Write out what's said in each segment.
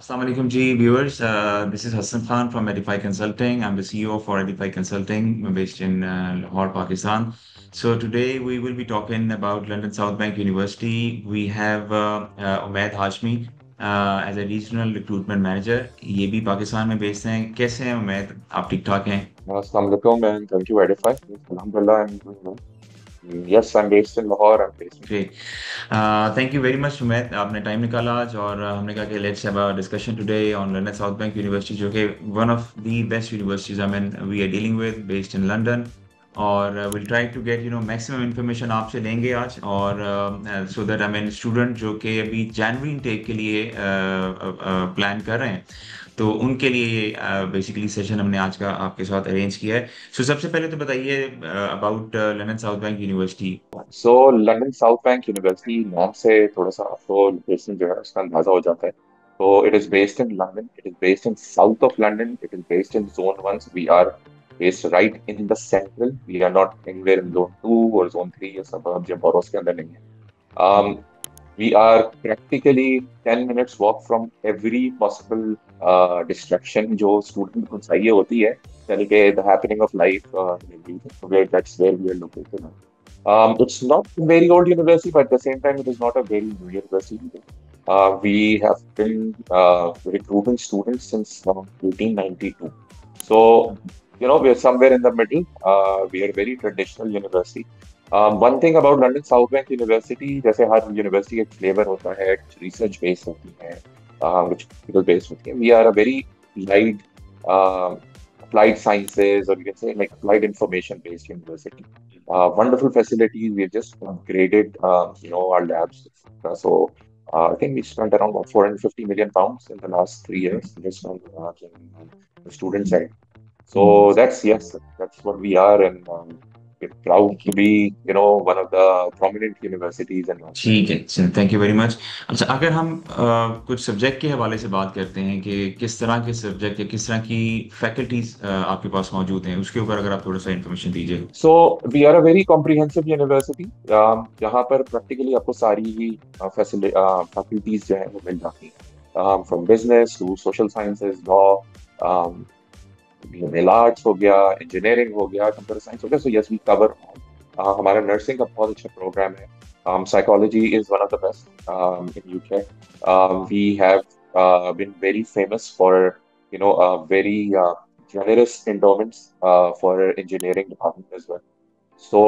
Assalamu alaikum ji viewers. This is Hassan Khan from Edify Consulting. I'm the CEO for Edify Consulting. We're based in Lahore, Pakistan. So today we will be talking about London South Bank University. We have Umaid Hashmi as a regional recruitment manager. ये भी पाकिस्तान में based हैं. कैसे हैं उमैद? आप ठीक ठाक हैं? Assalamu alaikum and thank you, Edify. Yes, Alhamdulillah, I'm doing well. Yes, I'm based in Lahore. I'm based in. Great. Thank you very much, Sumit. आपने टाइम निकाला आज और हमने कहा कि let's have a discussion today on London South Bank University जो कि one of the best universities I mean we are dealing with based in London और will try to get maximum information आपसे लेंगे आज और so that I mean student जो कि अभी जनवरी इनटेक के लिए प्लान कर रहे हैं तो उनके लिए बेसिकली सेशन हमने आज का आपके साथ अरेंज किया है. सो सबसे पहले तो बताइए about London South Bank university. So London South Bank University नाम से थोड़ा सा आपको लोकेशन जो है उसका अंदाजा हो जाता है. So it is based in London. It is based in south of London. It is based in Zone 1. So we are based right in the central. We are not anywhere in Zone 2 or Zone 3 या suburbs या boroughs के अंदर नहीं है. Um, we are practically 10 minutes walk from every possible distraction जो student को चाहिए होती है. यानी कि the happening of life and everything. So that's where we are located. It's not a very old university, but at the same time, it is not a very new university. We have been recruiting students since 1892. So, we're somewhere in the middle. We are a very traditional university. One thing about London South Bank University, जैसे हर university एक flavor होता है, research based होती है, which people based होती है. We are a very applied, applied sciences, or you can say like applied information based university. Wonderful facilities. We've just upgraded, our labs. So I think we spent around about 450 million pounds in the last 3 years just on the student side. So that's what we are, and we're proud to be, one of the prominent universities in North Bank. ठीक है, चल thank you very much. अच्छा, अगर हम कुछ subject के हवाले से बात करते हैं कि किस तरह के सब्जेक्ट या किस तरह की फैकल्टीज आपके पास मौजूद हैं उसके ऊपर अगर आप थोड़ा सा इन्फॉर्मेशन दीजिए. So we are a very comprehensive university. जहाँ पर practically आपको सारी ही faculties जो है वो मिल जाती हैं. From business to social sciences, law, um, liberal arts हो गया, engineering हो गया, computer science हो गया. So yes, we cover all. हमारा nursing का बहुत अच्छा program है. Psychology is one of the best in UK. We have been very famous for, very generous endowments for engineering department as well. So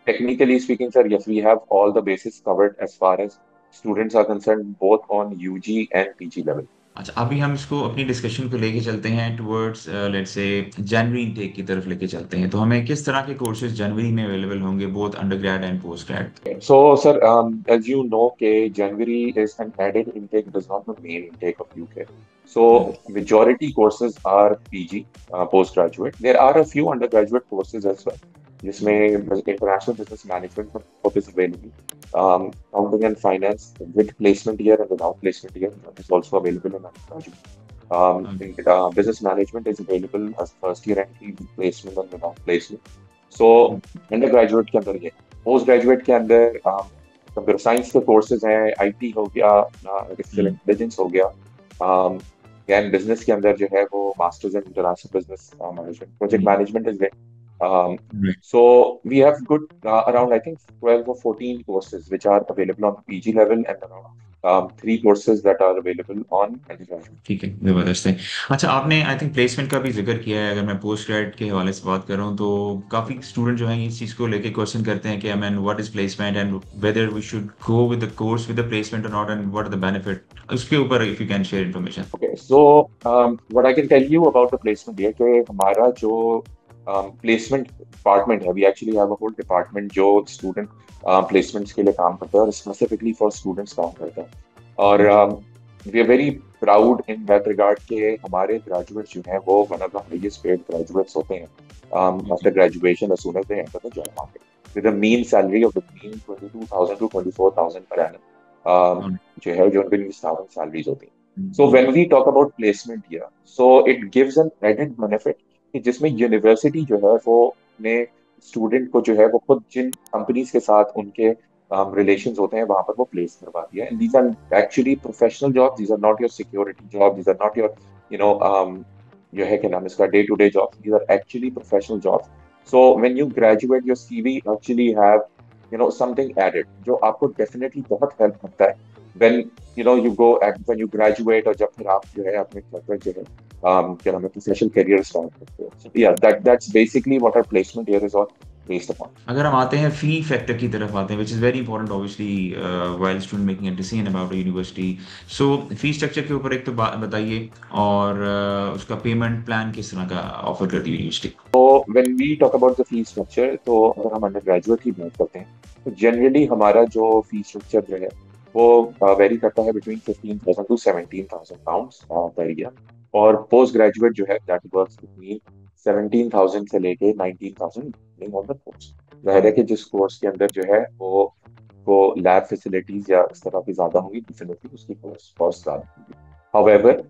technically speaking, sir, yes, we have all the bases covered as far as students are concerned, both on UG and PG level. अच्छा, अभी हम इसको अपनी discussion को लेके चलते हैं towards let's say January intake की तरफ लेके चलते हैं तो हमें किस तरह के कोर्सेज जनवरी में अवेलेबल होंगे both undergrad and post grade. So, sir, as you know, January is an added intake, does not the main intake of UK. So, majority courses are PG, postgraduate. There are a few undergraduate courses as well. जिसमें international business management is available. Accounting and finance with placement year and without placement year is also available in undergraduate. Business management is available as first year entry with placement and without placement. So undergraduate के अंदर ये, post graduate के अंदर computer science के courses हैं, IT हो गया, artificial intelligence हो गया, एंड बिजनेस के अंदर जो है वो masters in international business management, project management is so we have good around I think 12 or 14 courses which are available on the PG level and around 3 courses that are available on undergraduate. ठीक है, जबरदस्त है. अच्छा, आपने I think placement का भी जिक्र किया है. अगर मैं पोस्ट ग्रेड के हवाले से बात कर रहा हूँ तो काफी स्टूडेंट जो हैं इस चीज को लेके क्वेश्चन करते हैं कि I mean what is placement and whether we should go with the course with the placement और not and what are the benefit. उसके ऊपर if you can share information. Okay, so what I can tell you about the placement है कि हमारा जो placement department है, we actually have a whole department जो student placements के लिए काम करता है और स्पेसिफिकली फॉर स्टूडेंट्स काम करता है. और we are very proud in that regard के हमारे ग्रेजुएट्स जो हैं वो one of the highest paid graduates होते हैं after graduation as soon as they enter the job market with a mean salary of between 22,000 to 24,000 per annum, जो है जो उनकी स्टार्टिंग सैलरीज होती हैं. So when we talk about placement here, so it gives an added benefit कि जिसमें university जो है वो अपने स्टूडेंट को जो है वो खुद जिन कंपनीज के साथ उनके रिलेशंस होते हैं वहां पर वो प्लेस करवा दिया। And these are actually professional job, these are not your security job, these are not your you know जो है क्या नाम है इसका day to day job, these are actually professional job. So when you graduate your CV actually have something added जो आपको definitely बहुत help करता है when you go at when you graduate, और जब फिर आप जो है अपने जो है क्या नाम है प्रोफेशनल करियर स्टार्ट करते हो। So yeah, that's basically what our placement here is all based upon. अगर हम आते हैं फी फैक्टर की तरफ आते हैं, which is very important obviously while student making a decision about a university. So fee structure के ऊपर एक तो बताइए, और उसका पेमेंट प्लान किस तरह का ऑफर करती है यूनिवर्सिटी? तो when we talk about the fee structure, तो अगर हम अंडर ग्रेजुएट की बात करते हैं तो जनरली हमारा जो फी स्ट्रक्चर जो है वो वेरी करता है between 15,000 to 17,000 pounds per year. और पोस्ट ग्रेजुएट जो है दैट वर्क्स बिटवीन 17,000 से लेके 19,000 डिपेंडिंग ऑन द कोर्स। जाहिर है कि जिस कोर्स के अंदर जो है वो लैब फैसिलिटीज या इस तरह की ज्यादा होंगी, डेफिनेटली उसकी कॉस्ट ज्यादा होगी। हाउएवर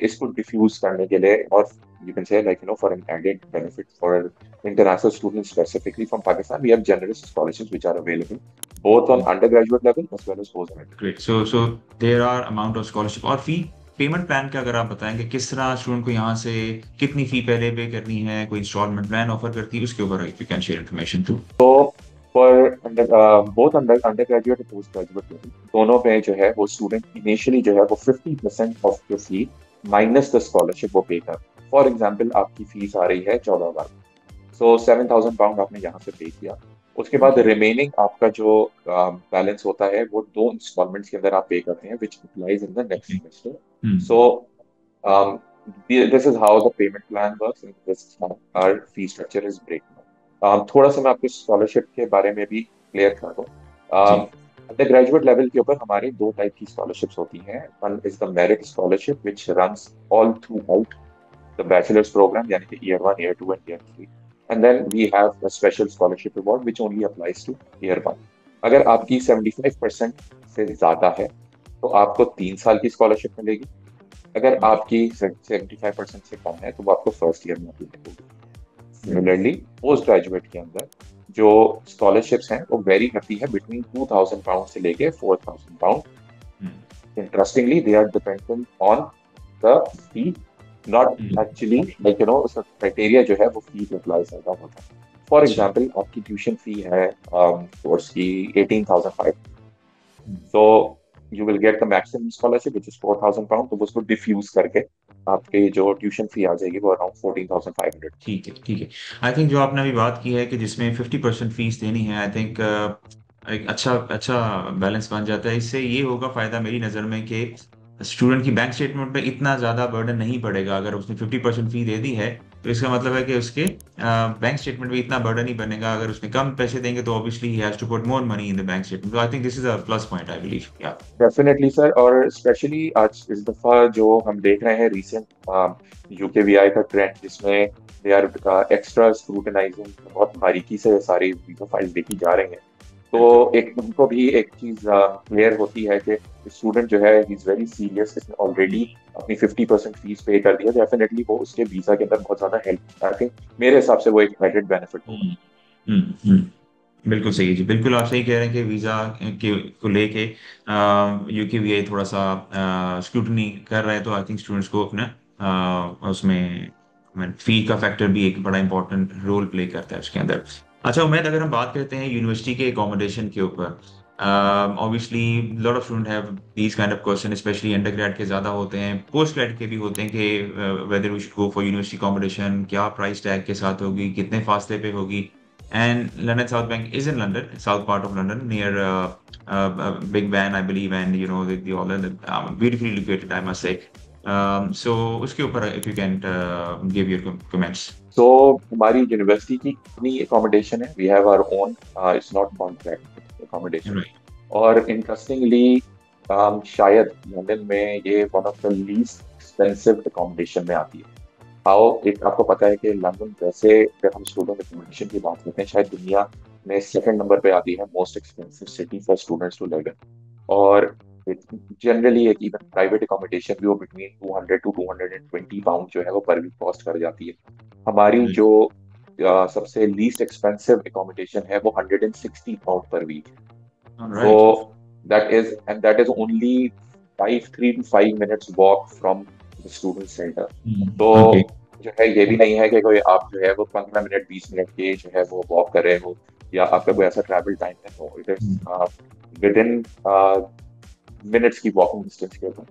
इसको डिफ्यूज करने के लिए, और you can say like for an added benefit for international students specifically from Pakistan, we have generous scholarships which are available both on undergraduate level as well as postgraduate. Great. So there are amount of scholarship और fee payment plan का अगर आप बताएंगे किस तरह student को यहाँ से कितनी फी पहले पे करनी है, कोई इंस्टॉलमेंट प्लान ऑफर करती है, उसके ऊपर if you can share information too. So for both undergraduate and postgraduate level, दोनों पे जो है वो स्टूडेंट इनिशियली जो है वो 50% of the fee minus the scholarship वो पे कर। फॉर एग्जाम्पल आपकी फीस आ रही है 14,000, सो 7,000 पाउंड आपने यहाँ से पे किया। उसके बाद रिमेनिंग आपका जो बैलेंस होता है वो दो इंस्टॉलमेंट्स के अंदर आप पे करते हैं, which applies in the next semester. So this is how the payment plan works and this is how our fee structure is break. थोड़ा सा मैं आपको स्कॉलरशिप के बारे में भी क्लियर कर दूं। जी। अंडर ग्रेजुएट लेवल के ऊपर हमारे दो टाइप की स्कॉलरशिप्स होती हैं। One is the merit scholarship which runs all through out the bachelor's program, यानी कि year 1, year 2 and year 3. And then we have a special scholarship award which only applies to year 1. अगर आपकी 75% से ज्यादा है तो आपको 3 साल की स्कॉलरशिप मिलेगी। अगर आपकी 75% से कम है तो वो आपको फर्स्ट ईयर में अप्लाई होगी। सिमिलरली पोस्ट ग्रेजुएट के अंदर जो स्कॉलरशिप्स हैं वो वेरी करती है बिटवीन 2,000 पाउंड से लेके 4,000 pound. Interestingly they are dependent on the fee, not actually उसका क्राइटेरिया जो है वो फी पे अप्लाई ज्यादा होता है। फॉर एग्जाम्पल आपकी ट्यूशन फी है कोर्स की 18,500, तो you will get the maximum scholarship which is 4,000 pound. तो उसको डिफ्यूज करके आपकी जो ट्यूशन फी आ जाएगी वो अराउंड 14,500। ठीक है, ठीक है। आई थिंक जो आपने अभी बात की है कि जिसमें 50% फीस देनी है, आई थिंक एक अच्छा अच्छा बैलेंस बन जाता है। इससे ये होगा फायदा मेरी नज़र में कि स्टूडेंट की बैंक स्टेटमेंट पे इतना ज़्यादा बर्डन नहीं पड़ेगा। अगर उसने 50% फी दे दी है तो इसका मतलब है कि उसके बैंक स्टेटमेंट पे इतना बर्डन नहीं बनेगा। अगर उसने कम पैसे देंगे तो ऑब्वियसली ही has to put more money in the bank statement. तो I think this is a plus point, I believe. Yeah definitely sir, और स्पेशली आज इस दफा जो हम देख रहे हैं रिसेंट यूकेवीआई का ट्रेंड, जिसमें दे आर एक्स्ट्रा स्क्रूटनाइजिंग, बहुत बारीकी से सारी वीजा फाइल देखी जा रही हैं। तो एक उनको भी एक चीज क्लियर होती है कि स्टूडेंट जो है इज वेरी सीरियस, इसने ऑलरेडी अपनी 50% फीस पे कर दिया, डेफिनेटली वो उसके वीजा के अंदर बहुत ज्यादा हेल्प, आई थिंक मेरे हिसाब से वो एक एडेड बेनिफिट होगा। बिल्कुल सही है जी, बिल्कुल आप सही कह रहे हैं कि वीज़ा के को लेके यूकेवीए थोड़ा सा स्क्रूटनी कर रहा है। तो आई थिंक स्टूडेंट्स को अपना उसमें फी का फैक्टर भी एक बड़ा इंपॉर्टेंट रोल प्ले करता है उसके अंदर। अच्छा उमैद, अगर हम बात करते हैं यूनिवर्सिटी के अकोमोडेशन के ऊपर, obviously lot of student have these kind of question, specially under grade के ज़्यादा होते हैं, पोस्ट ग्रेड के भी होते हैं कि whether we should go for university accommodation, क्या प्राइस टैग के साथ होगी, कितने फासले पे होगी। And London South Bank is in London, south part of London, near Big Ben, I believe, and the all the beautifully located, I must say. So उसके ऊपर if you can give your comments. तो हमारी university की अपनी accommodation है, we have our own, it's not contract accommodation. Right. और interestingly शायद London में ये one of the least expensive accommodation में आती है। हाउ एक आपको पता है कि लंदन वैसे अगर हम स्टूडेंट अकोमोडेशन की बात करते हैं शायद दुनिया में सेकंड नंबर पे आती है most expensive city for students to live in. और जनरली एक इवन प्राइवेट अकोमोडेशन भी वो बिटवीन 200 टू 220 पाउंड जो है वो पर वीक कॉस्ट कर जाती है। हमारी Right. जो सबसे लीस्ट एक्सपेंसिव अकोमोडेशन है वो 160 pound per week. All right. So that is only 3 to 5 minutes walk from the student center. तो Okay. जो है ये भी नहीं है कि कोई आप जो है वो 15 मिनट 20 मिनट के जो है वो वॉक कर रहे हो या आपका कोई ऐसा ट्रैवल टाइम है, no it is within minutes की वॉकिंग डिस्टेंस के ऊपर।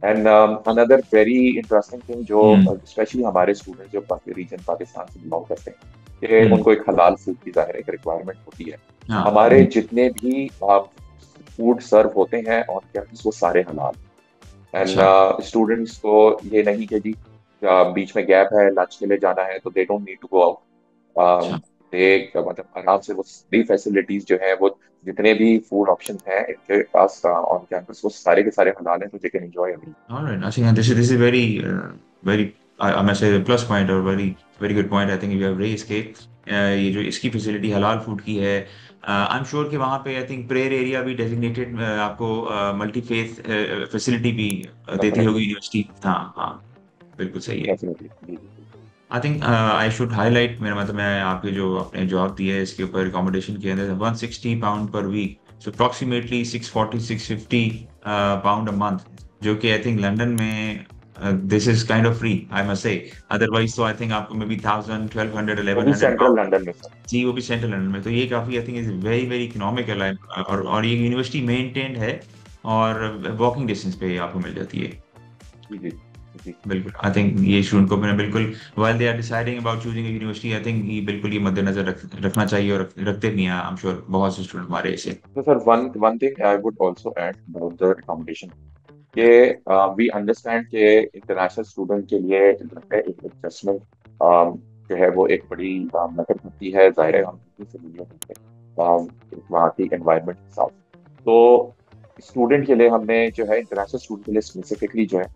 And another very interesting thing जो हम्म। स्पेशली हमारे स्टूडेंट जो रीजन पाकिस्तान से बिलोंग करते हैं कि हम्म। उनको एक हलाल फूड की जाहिर एक रिक्वायरमेंट होती है। हाँ। हमारे जितने भी फूड सर्व होते हैं ऑन कैंपस वो सारे हलाल। एंड अच्छा। स्टूडेंट्स को ये नहीं कि जी बीच में गैप है लंच के लिए जाना है तो they don't need to go out. अच्छा। दे मतलब आराम से वो सारी फैसिलिटीज जो है वो जितने भी फूड ऑप्शन हैं इनके पास ऑन कैंपस वो सारे के सारे हलाल हैं, तो they can enjoy every. All right. I think this is very I must say plus point or very good point. I think you have raised के ये जो इसकी फैसिलिटी हलाल फूड की है, आई एम श्योर कि वहाँ पे आई थिंक प्रेयर एरिया भी डेजिग्नेटेड आपको मल्टी फेथ फैसिलिटी भी देती होगी डेफिनेटली यूनिवर्सिटी। हाँ हाँ, बिल्कुल सही है। डेफिनेटली जी जी I think I should highlight, मेरा मतलब मैं आपके जो अपने जॉब दी है इसके ऊपर अकोमोडेशन के अंदर £160 per week, so approximately 650 pound a month, जो कि आई थिंक लंदन में this is kind of free I must say. Otherwise तो आई थिंक आपको मे बी 1000 1200 वो इलेवन भी हंड्रेड सेंट्रल लंदन में सर। जी, वो भी सेंट्रल लंदन में, तो ये काफी I think is very very economical है। और ये यूनिवर्सिटी मेंटेन्ड है और वॉकिंग डिस्टेंस पे आपको मिल जाती है। जी जी जी बिल्कुल, आई थिंक ये स्टूडेंट को मैंने बिल्कुल while they are deciding about choosing a university, I think ये बिल्कुल ये मद्देनजर रखना चाहिए और रखते भी हैं आई एम श्योर बहुत से स्टूडेंट हमारे ऐसे। तो sir one one thing I would also add about the accommodation कि वी अंडरस्टैंड कि इंटरनेशनल स्टूडेंट के लिए जो है एक एडजस्टमेंट जो है वो एक बड़ी मदद होती है, जाहिर है हम किसी से मिले होते हैं वहाँ की एनवायरनमेंट के साथ। तो स्टूडेंट के लिए हमने जो है इंटरनेशनल स्टूडेंट के लिए स्पेसिफिकली जो है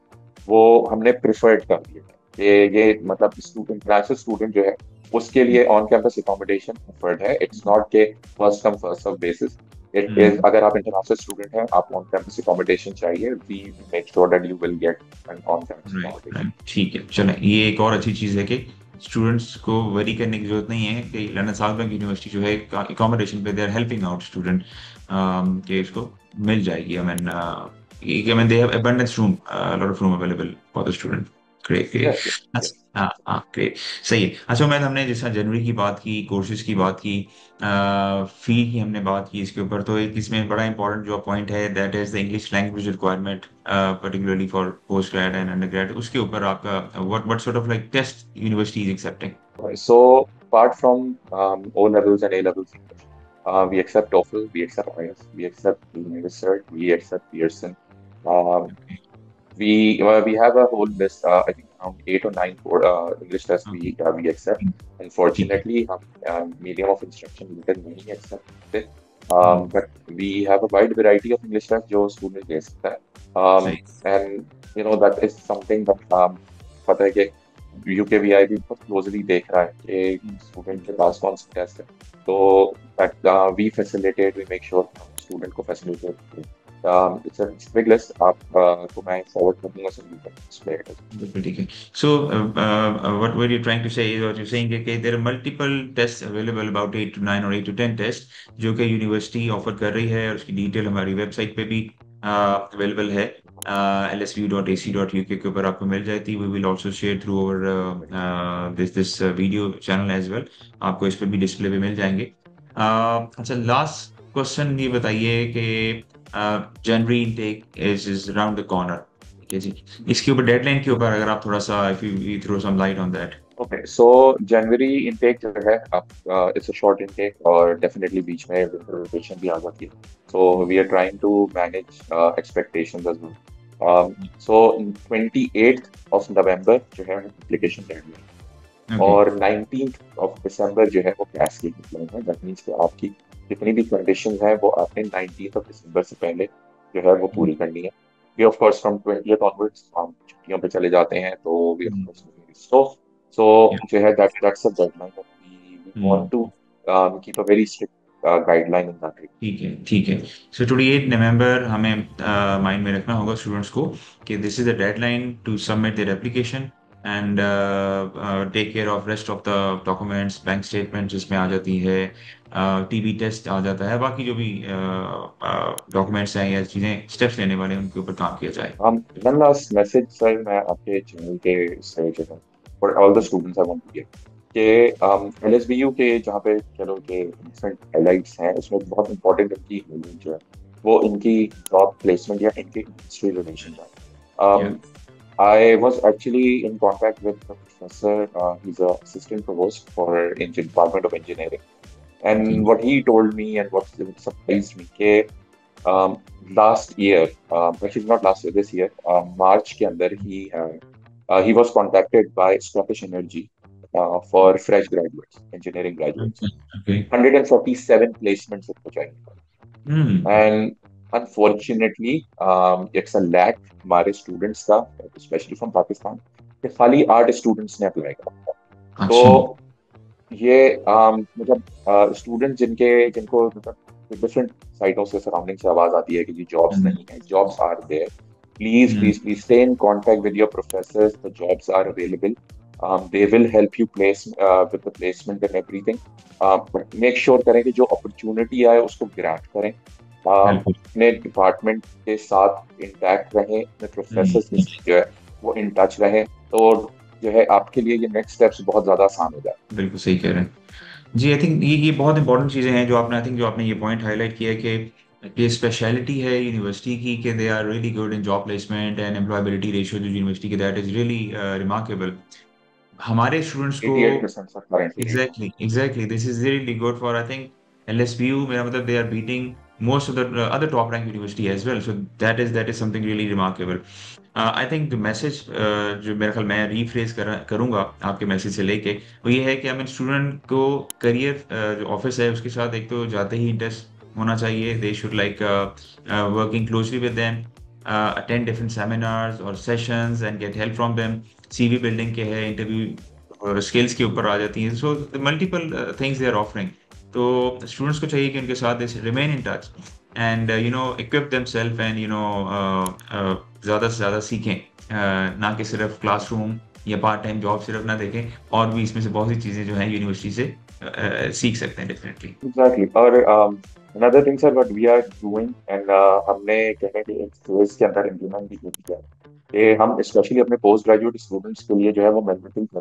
वो हमने प्रिफर्ड कर दिया है। ये मतलब स्टूडेंट इंटरनेशनल स्टूडेंट जो है उसके लिए ऑन कैंपस एकोमोडेशन ऑफर्ड है। इट्स नॉट के first come first serve basis. It is hmm. अगर आप इंटरनेशनल स्टूडेंट हैं आप ऑन कैंपस एकोमोडेशन चाहिए, we make sure that you will get an on campus right accommodation. Right, ठीक है, चलें, ये एक और अच्छी चीज़ है कि स्टूडेंट्स को वरी करने की जरूरत नहीं है कि लंदन साउथ बैंक यूनिवर्सिटी जो है अकोमोडेशन पे they are helping out student, कि इसको मिल जाएगी। I mean they have abundance room, lot of room available for the student. Great great. Yes yes अच्छा, यस हाँ हाँ, ग्रेट, सही है। अच्छा मैं हमने जैसा जनवरी की बात की, कोर्सेज की बात की, फी की हमने बात की इसके ऊपर, तो एक इसमें बड़ा इंपॉर्टेंट जो पॉइंट है that is the English language requirement, particularly for post grad and under grad, उसके ऊपर आपका what sort of like test university is accepting? So apart from O levels and A levels English, we accept TOEFL, we accept IELTS, we accept Cert, we accept Pearson. We have a whole list. I think around 8 or 9 English tests okay, we accept. ठीक है। Unfortunately, medium of instruction we can नहीं accept it. Hmm, But we have a wide variety of English tests जो student दे सकता है. सही। And you know that is something that पता है कि UKVI भी बहुत क्लोजली देख रहा है कि स्टूडेंट के पास कौन सा टेस्ट है। तो that we facilitate, we make sure student को facilitate। it's a big list आप को मैं forward कर दूंगा so you can display it as well। बिल्कुल ठीक है। सो what were you trying to say is what you're saying कि there are multiple tests available, about 8 to 9 और 8 to 10 टेस्ट जो कि यूनिवर्सिटी ऑफर कर रही है और उसकी डिटेल हमारी वेबसाइट पे भी अवेलेबल है, lsvu.ac.uk के ऊपर आपको मिल जाती है। We will also share through our this video channel as well, आपको इस पे भी डिस्प्ले पे मिल जाएंगे। अच्छा, लास्ट क्वेश्चन ये बताइए कि January intake is around the corner, ठीक है जी, इसके ऊपर डेडलाइन के ऊपर अगर आप थोड़ा सा if you throw some light on that. Okay so January intake जो है आप इट्स अ शॉर्ट इनटेक और डेफिनेटली बीच में विंटर वेकेशन भी आ जाती है। So we are trying to manage expectations as well. So 28th of November जो है एप्लीकेशन डेडलाइन ओके। और 19th of December जो है वो क्लास की डेडलाइन है। दैट मीन्स कि आपकी जितनी भी कंडीशंस हैं वो आपने 19th of December से पहले जो है वो पूरी करनी है। We of course from 20th onwards हम छुट्टियों पे चले जाते हैं तो वी ऑफ कोर्स सो जो है that's a deadline that we want to keep a very strict guideline in that. ठीक है ठीक है। सो 28 नवंबर हमें माइंड में रखना होगा स्टूडेंट्स को कि this is the deadline to submit their application and take care of rest of the documents, bank statement जिसमें आ जाती है, टीबी टेस्ट आ जाता है, बाकी जो भी डॉक्यूमेंट्स हैं या चीजें स्टेप्स लेने वाले हैं उनके ऊपर काम किया जाए। One last message सर, मैं आपके चैनल के से जो है for all the students I want to give कि एलएसबीयू के जहाँ पे चलो के डिफरेंट हाइलाइट्स हैं, उसमें बहुत इंपॉर्टेंट इनकी element जो है वो इनकी जॉब प्लेसमेंट या इनके इंडस्ट्री रिलेशन है। या I was actually in contact with the professor. He's a assistant provost for Department of Engineering. Okay. And what he told me and what surprised me कि last year, actually not last year, this year, March के अंदर he was contacted by Scottish Energy for fresh graduates, engineering graduates. Okay. 147 placements उसको चाहिए। हम्म। And unfortunately, it's a lack हमारे students का, especially from Pakistan, कि खाली 8 students ने apply करा। तो अच्छा। ये मतलब स्टूडेंट जिनको मतलब डिफरेंट साइटों से सराउंडिंग से आवाज आती है कि जी जॉब्स हम्म। नहीं है, jobs are there, please hmm. Please please stay in contact with your professors, the jobs are available, they will help you place with the placement and everything. Make sure करें कि जो opportunity आए उसको grab करें, बिल्कुल। अपने department के साथ इंटैक्ट रहें, अपने हम्म। प्रोफेसर के साथ जो है वो इन टच रहें, तो जो है आपके लिए ये नेक्स्ट स्टेप्स बहुत ज्यादा आसान हो जाए। बिल्कुल सही कह रहे हैं। जी, आई थिंक ये बहुत इंपॉर्टेंट चीजें हैं जो आपने, आई थिंक जो आपने ये पॉइंट हाईलाइट किया है कि ये स्पेशलिटी है यूनिवर्सिटी की कि they are really good in job placement and employability ratio जो यूनिवर्सिटी की, दैट इज रियली रिमार्केबल। हमारे स्टूडेंट्स को 88% सर करेंटली रेट है। Exactly this is really good for, I think LSBU, मेरा मतलब they are beating most of the other top ranked university as well, so that is something really remarkable. I think the message जो मेरा ख्याल मैं rephrase करूंगा आपके message से लेके, वो ये है कि आई मीन स्टूडेंट को करियर जो ऑफिस है उसके साथ एक तो जाते ही इंटरेस्ट होना चाहिए। They should like working closely with them, attend different seminars और sessions and get help from them. CV building के है, इंटरव्यू स्किल्स के ऊपर आ जाती हैं, so multiple things they are offering. तो स्टूडेंट्स को चाहिए कि उनके साथ remain in touch and equip themselves and ज़्यादा से ज़्यादा सीखें, ना कि सिर्फ क्लासरूम या पार्ट टाइम जॉब सिर्फ ना देखें, और भी इसमें से बहुत सी चीज़ें जो हैं यूनिवर्सिटी से सीख सकते हैं डेफिनेटली। एग्जैक्टली। और another thing sir what we are doing and हमने कहने के एक फेज के अंदर इम्प्लीमेंट भी किया है कि हम स्पेशली अपने पोस्ट ग्रेजुएट स्टूडेंट्स के लिए जो है वो मैंडेटरी कर,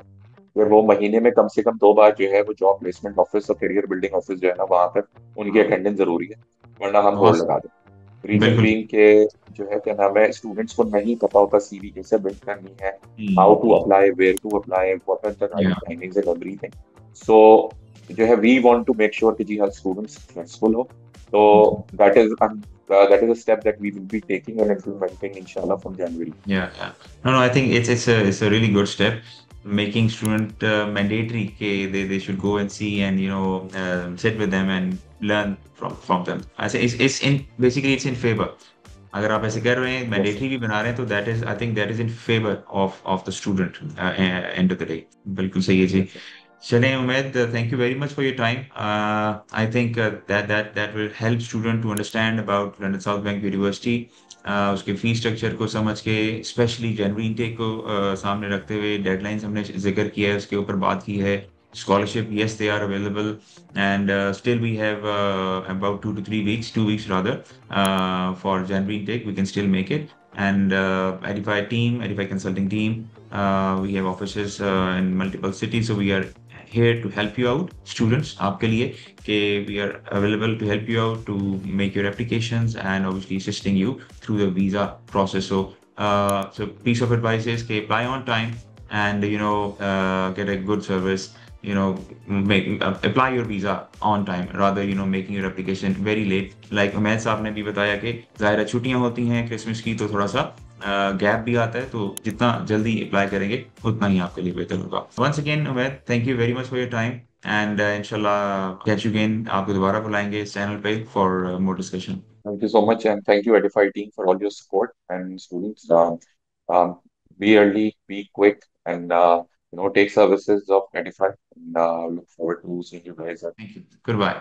फिर वो महीने में कम से कम 2 बार जो है वो जॉब प्लेसमेंट ऑफिस और करियर बिल्डिंग ऑफिस जो है ना वहाँ पर उनकी अटेंडेंस जरूरी है, वरना हम बहुत बोर्ड लगा दें। रीजन बिल्कुल। बीइंग के जो है क्या नाम है, स्टूडेंट्स को नहीं पता होता सीवी कैसे बिल्ड करनी है, how to hmm. Apply, where to apply, what are the right या टाइमिंग्स एंड एवरीथिंग। सो जो है we want to make sure कि जी हर स्टूडेंट सक्सेसफुल हो, तो that is a step that we will be taking and implementing इंशाल्लाह from January. yeah. No, I think it's a really good step, making student mandatory ke they should go and see and sit with them and learn from them. I say it's in basically it's in favor. अगर आप ऐसे कर रहे हैं, yes mandatory भी बना रहे हैं, तो that is, I think that is in favour of the student end of the day. बिल्कुल सही है जी। सर। चलें Umed, thank you very much for your time. I think that will help student to understand about London South Bank University, उसके fees structure को समझ के, specially जनवरी intake को सामने रखते हुए, डेडलाइंस हमने जिक्र किया है, उसके ऊपर बात की है। Scholarship, yes, they are available, and still we have about 2 to 3 weeks, 2 weeks rather, for January intake. We can still make it. And Edify team, Edify consulting team, we have offices in multiple cities, so we are here to help you out, students. आपके लिए कि we are available to help you out to make your applications and obviously assisting you through the visa process. So piece of advice is कि apply on time and get a good service, make apply your visa on time rather making your application very late. Like Umaid साहब ने भी बताया कि ज़ाहिर छुट्टियां होती हैं क्रिसमस की, तो थोड़ा सा गैप भी आता है, तो जितना जल्दी अप्लाई करेंगे उतना ही आपके लिए बेहतर होगा। Once again Umaid, thank you very much for your time and इंशाल्लाह कैच यू अगेन, आपको दोबारा बुलाएंगे इस चैनल पे for more discussion. Thank you so much, and thank you, Edify team, for all your support. And students, be early, be quick, and take services of Edify. And look forward to seeing you guys. Thank you, good bye.